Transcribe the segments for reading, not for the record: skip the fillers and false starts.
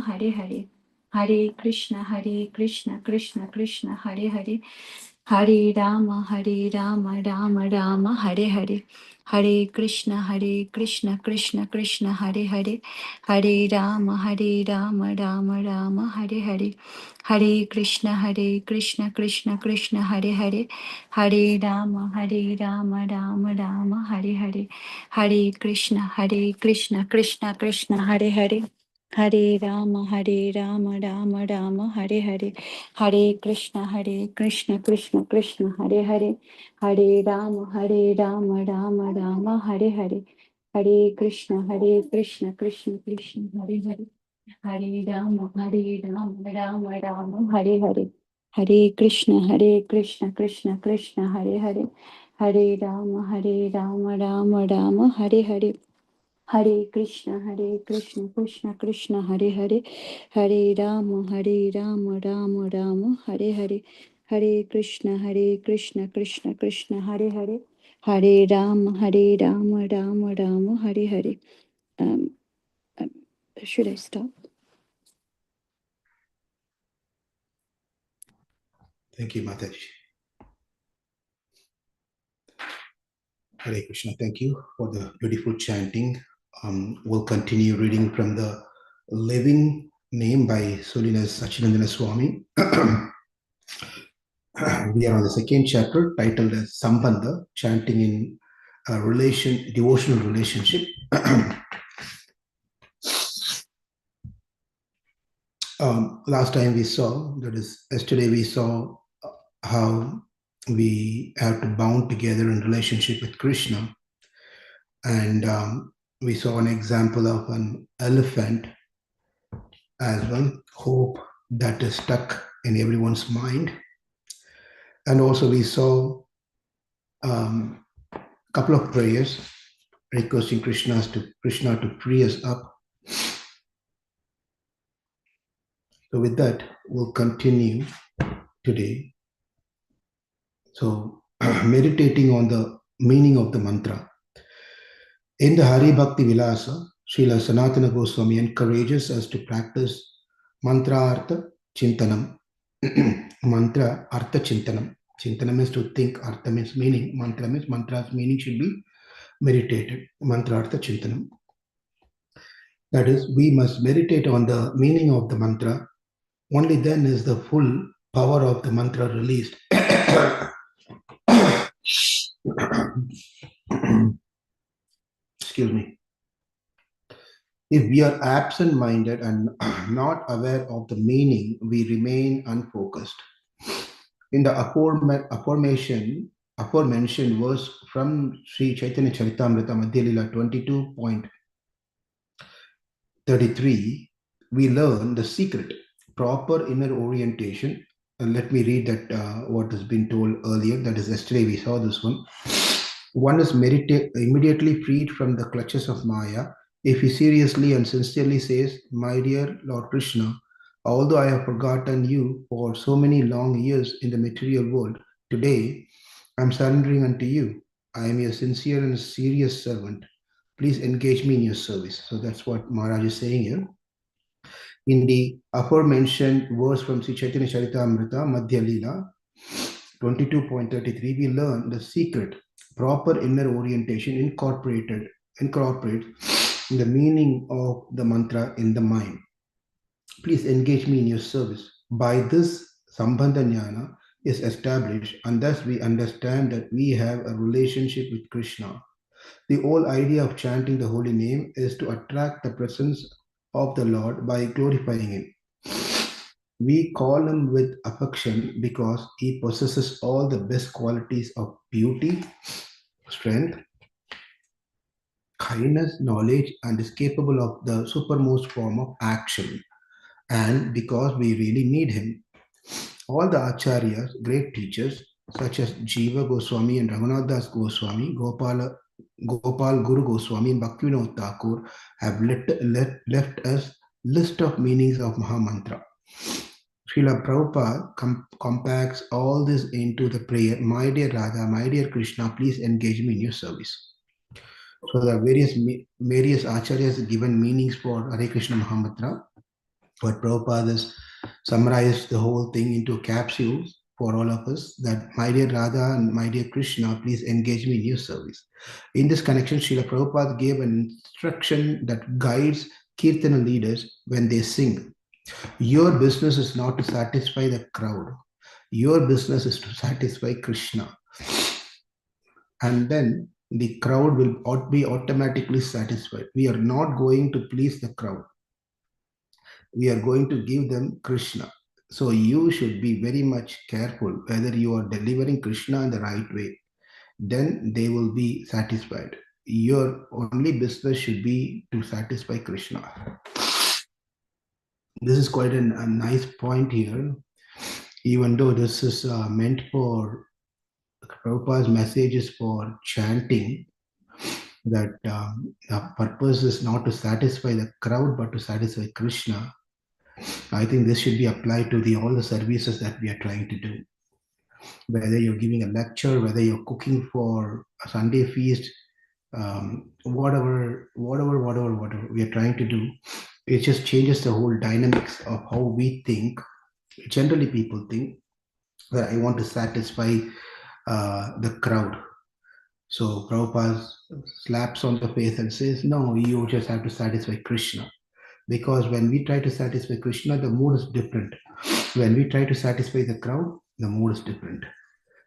Hare Hare. Hare Krishna, Krishna Krishna, Hare Hare. Hare Rama, Rama Rama, Hare Hare. Hare Krishna, Krishna Krishna, Hare Hare. Hare Rama, Rama Rama, Hare Hare. Hare Krishna, Krishna Krishna, Hare Hare. Hare Rama, Rama Rama, Hare Hare. Hare Krishna, Krishna Krishna, Hare Hare. Hare Rama, Rama Rama, Hare Hare. Hare Krishna, Krishna Krishna, Hare Hare. Hare Rama, Rama Rama, Hare Hare. Hare Krishna, Krishna Krishna, Hare Hare. Hare Rama, Rama Rama, Hare Hare. Hare Krishna, Krishna, Hare Hare. Hare Rama, Rama Rama, Hare Hare. Hare Krishna, Krishna Krishna, Hare Hare. Hare Rama, Rama Rama, Hare Hare. Hare Krishna, Krishna Krishna, Hare Hare. Hare Rama, Rama Rama, Hare Hare. Should I stop? Thank you, Mataji. Hare Krishna, thank you for the beautiful chanting. We'll continue reading from the Living Name by Sulinas Sachinandana Swami. We are on the second chapter titled as Sambandha, chanting in a devotional relationship. Last time we saw, that is yesterday we saw how we have to bound together in relationship with Krishna. And we saw an example of an elephant as one hope that is stuck in everyone's mind. And also we saw a couple of prayers requesting Krishna to free us up. So with that, we'll continue today. So meditating on the meaning of the mantra. In the Hari Bhakti Vilasa, Srila Sanatana Goswami encourages us to practice mantra artha chintanam. Mantra artha chintanam. Chintanam is to think, artha means meaning, mantra means mantra's meaning should be meditated. Mantra artha chintanam. That is, we must meditate on the meaning of the mantra. Only then is the full power of the mantra released. Excuse me. If we are absent-minded and not aware of the meaning, we remain unfocused. In the aforementioned verse from Sri Caitanya-caritāmṛta, Madhya-līlā 22.33, we learn the secret, proper inner orientation. And let me read that what has been told earlier. That is, yesterday we saw this one. One is immediately freed from the clutches of Māyā if he seriously and sincerely says, "My dear Lord Krishna, although I have forgotten you for so many long years in the material world, today I am surrendering unto you. I am your sincere and serious servant. Please engage me in your service." So that's what Maharaj is saying here. In the aforementioned verse from Sri Caitanya-caritāmṛta, Madhya-līlā 22.33, we learn the secret, proper inner orientation incorporates the meaning of the mantra in the mind. Please engage me in your service. By this, Sambandha Jnana is established, and thus we understand that we have a relationship with Krishna. The whole idea of chanting the holy name is to attract the presence of the Lord by glorifying him. We call him with affection because he possesses all the best qualities of beauty, strength, kindness, knowledge, and is capable of the supermost form of action. And because we really need him. All the acharyas, great teachers, such as Jiva Goswami and Raghunath Das Goswami, Gopal Guru Goswami and Bhaktivinoda Thakur have left us list of meanings of Mahamantra. Srila Prabhupada compacts all this into the prayer, "My dear Radha, my dear Krishna, please engage me in your service." So there are various acharyas given meanings for Hare Krishna Mahamantra. But Prabhupada has summarized the whole thing into capsules for all of us, that my dear Radha and my dear Krishna, please engage me in your service. In this connection, Srila Prabhupada gave an instruction that guides Kirtana leaders when they sing. Your business is not to satisfy the crowd. Your business is to satisfy Krishna. And then the crowd will be automatically satisfied. We are not going to please the crowd. We are going to give them Krishna. So you should be very much careful whether you are delivering Krishna in the right way. Then they will be satisfied. Your only business should be to satisfy Krishna. This is quite a nice point here. Even though this is meant for Prabhupada's message is for chanting, that the purpose is not to satisfy the crowd but to satisfy Krishna. I think this should be applied to all the services that we are trying to do. Whether you're giving a lecture, whether you're cooking for a Sunday feast, whatever we are trying to do, it just changes the whole dynamics of how we think. Generally, people think that I want to satisfy the crowd. So Prabhupada slaps on the face and says, no, you just have to satisfy Krishna. Because when we try to satisfy Krishna, the mood is different. When we try to satisfy the crowd, the mood is different.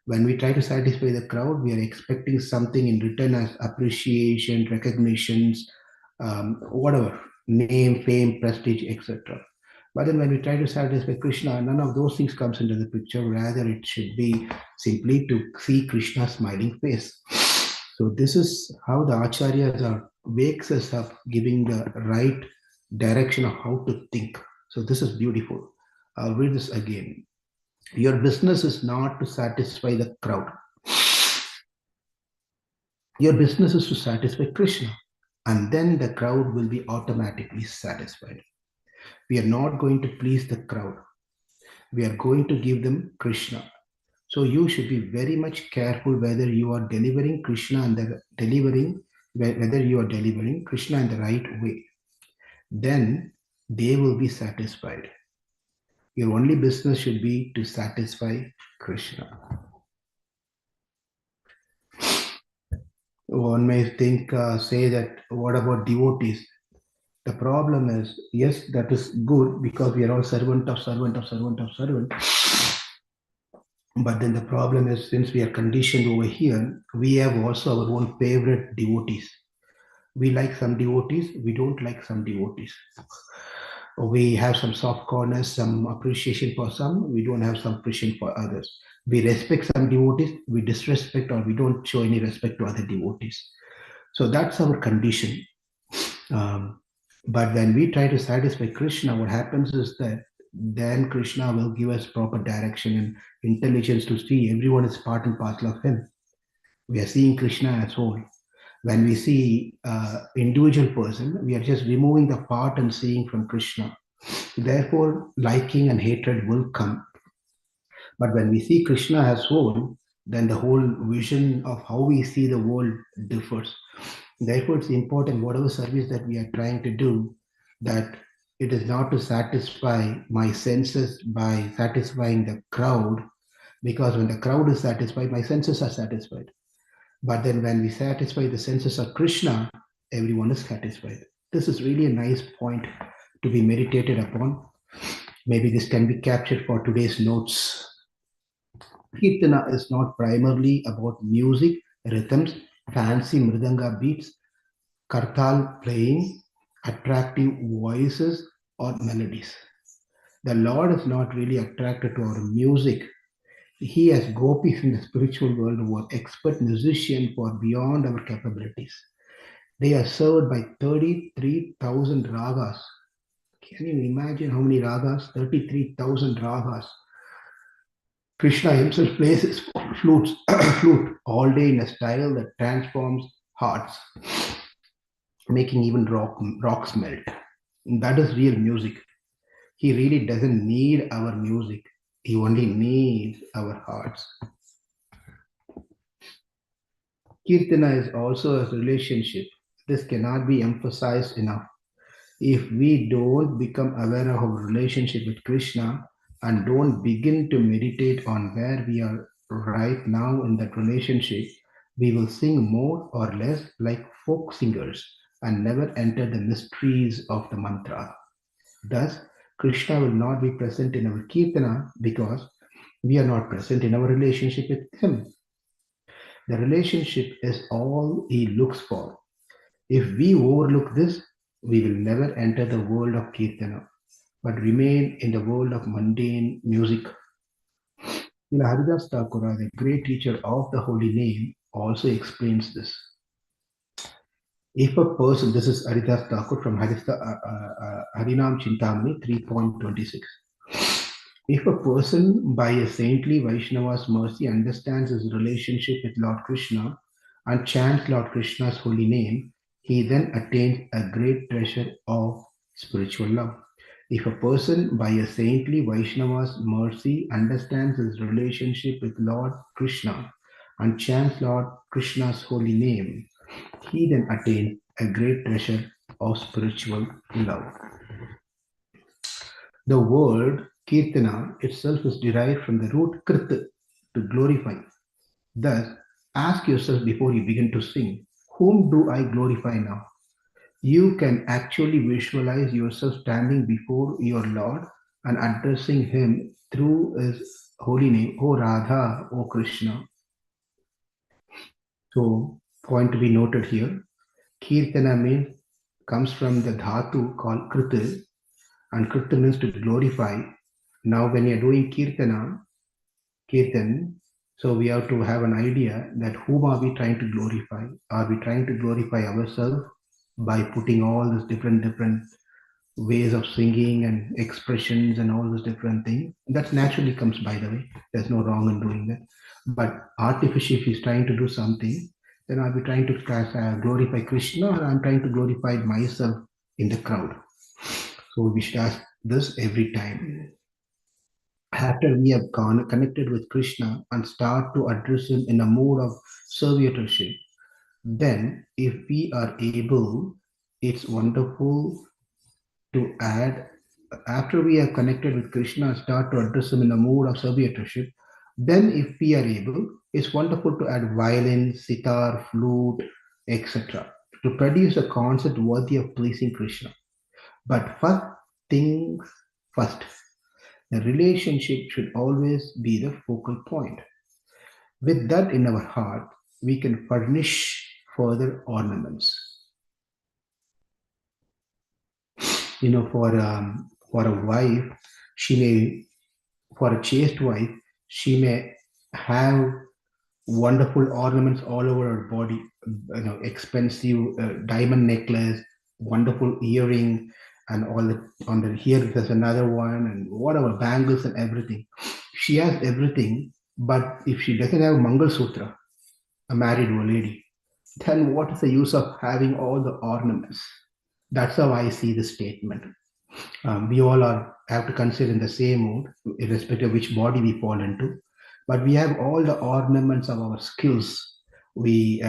When we try to satisfy the crowd, we are expecting something in return as appreciation, recognitions, whatever, name, fame, prestige, etc. But then when we try to satisfy Krishna, none of those things comes into the picture. Rather, it should be simply to see Krishna's smiling face. So this is how the acharyas wakes us up, giving the right direction of how to think. So this is beautiful. I'll read this again. Your business is not to satisfy the crowd. Your business is to satisfy Krishna, and then the crowd will be automatically satisfied. We are not going to please the crowd. We are going to give them Krishna. So you should be very much careful whether you are delivering Krishna and whether you are delivering Krishna in the right way. Then they will be satisfied. Your only business should be to satisfy Krishna. One may say that, what about devotees? The problem is, yes, that is good because we are all servant. But then the problem is, since we are conditioned over here, we have also our own favorite devotees. We like some devotees, we don't like some devotees. We have some soft corners, some appreciation for some, we don't have some appreciation for others. We respect some devotees, we disrespect or we don't show any respect to other devotees. So that's our condition. But when we try to satisfy Krishna, what happens is that then Krishna will give us proper direction and intelligence to see everyone is part and parcel of him. We are seeing Krishna as whole. When we see individual person, we are just removing the part and seeing from Krishna. Therefore, liking and hatred will come. But when we see Krishna as whole, then the whole vision of how we see the world differs. Therefore, it's important, whatever service that we are trying to do, that it is not to satisfy my senses by satisfying the crowd, because when the crowd is satisfied, my senses are satisfied. But then when we satisfy the senses of Krishna, everyone is satisfied. This is really a nice point to be meditated upon. Maybe this can be captured for today's notes. Kirtana is not primarily about music, rhythms, fancy mridanga beats, kartal playing, attractive voices, or melodies. The Lord is not really attracted to our music. He has gopis in the spiritual world who are expert musicians who are beyond our capabilities. They are served by 33,000 ragas. Can you imagine how many ragas? 33,000 ragas. Krishna himself plays his flute all day in a style that transforms hearts, making even rocks melt. That is real music. He really doesn't need our music. He only needs our hearts. Kirtana is also a relationship. This cannot be emphasized enough. If we don't become aware of our relationship with Krishna and don't begin to meditate on where we are right now in that relationship, we will sing more or less like folk singers and never enter the mysteries of the mantra. Thus, Krishna will not be present in our kirtana because we are not present in our relationship with him. The relationship is all he looks for. If we overlook this, we will never enter the world of kirtana, but remain in the world of mundane music. Haridas Thakura, the great teacher of the holy name, also explains this. If a person, this is Haridas Thakur from Harinam Chintamani 3.26. If a person by a saintly Vaishnava's mercy understands his relationship with Lord Krishna and chants Lord Krishna's holy name, he then attains a great treasure of spiritual love. If a person by a saintly Vaishnava's mercy understands his relationship with Lord Krishna and chants Lord Krishna's holy name, he then attains a great treasure of spiritual love. The word kirtana itself is derived from the root krit, to glorify. Thus, ask yourself before you begin to sing, whom do I glorify now? You can actually visualize yourself standing before your Lord and addressing him through his holy name, O Radha, O Krishna. So, point to be noted here, kirtana means comes from the dhatu called krita, and krita means to glorify. Now, when you're doing kirtan, so we have to have an idea that whom are we trying to glorify? Are we trying to glorify ourselves by putting all these different ways of singing and expressions and all those different things? That naturally comes, by the way. There's no wrong in doing that. But artificially, if he's trying to do something, then I'll be trying to glorify Krishna, or I'm trying to glorify myself in the crowd. So we should ask this every time. After we have connected with Krishna and start to address him in a mood of servitorship, then if we are able, it's wonderful to add, after we are connected with Krishna and start to address him in a mood of servitorship, then if we are able, it's wonderful to add violin, sitar, flute, etc. to produce a concert worthy of pleasing Krishna. But first things first. The relationship should always be the focal point. With that in our heart, we can furnish further ornaments. For a wife, for a chaste wife, she may have wonderful ornaments all over her body, expensive diamond necklace, wonderful earring, and on the here there's another one, and whatever, bangles and everything. She has everything, but if she doesn't have Mangal Sutra, a married lady, then what is the use of having all the ornaments? That's how I see the statement. We all have to consider in the same mood, irrespective of which body we fall into. But we have all the ornaments of our skills. We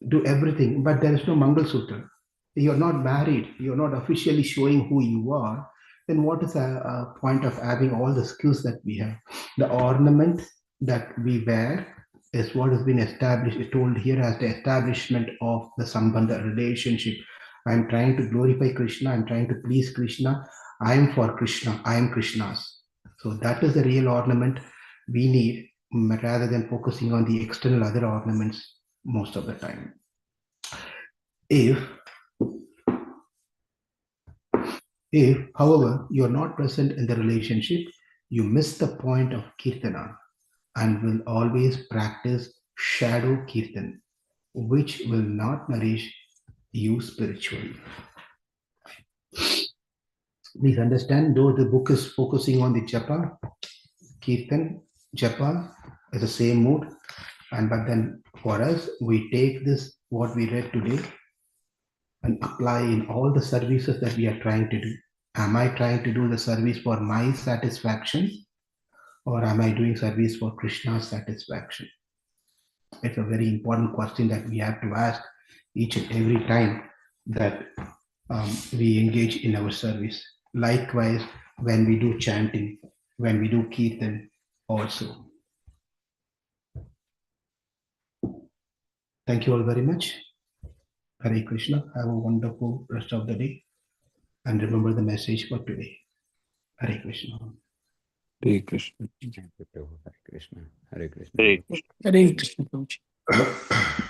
do everything, but there is no Mangal Sutra. You're not married. You're not officially showing who you are. Then what is a point of having all the skills that we have? The ornament that we wear is what has been established, is told here as the establishment of the Sambandha relationship. I'm trying to glorify Krishna. I'm trying to please Krishna. I am for Krishna. I am Krishna's. So that is the real ornament we need, rather than focusing on the external other ornaments most of the time. If, however, you're not present in the relationship, you miss the point of kirtana and will always practice shadow kirtan, which will not nourish you spiritually. Please understand, though the book is focusing on the japa, kirtan, japa is the same mood, but then for us, we take this, what we read today, and apply in all the services that we are trying to do. Am I trying to do the service for my satisfaction, or am I doing service for Krishna's satisfaction? It's a very important question that we have to ask each and every time that we engage in our service. Likewise, when we do chanting, when we do Kirtan also. Thank you all very much. Hare Krishna. Have a wonderful rest of the day. And remember the message for today. Hare Krishna. Hare Krishna. Hare Krishna. Hare Krishna. Hare Krishna. Hare Krishna.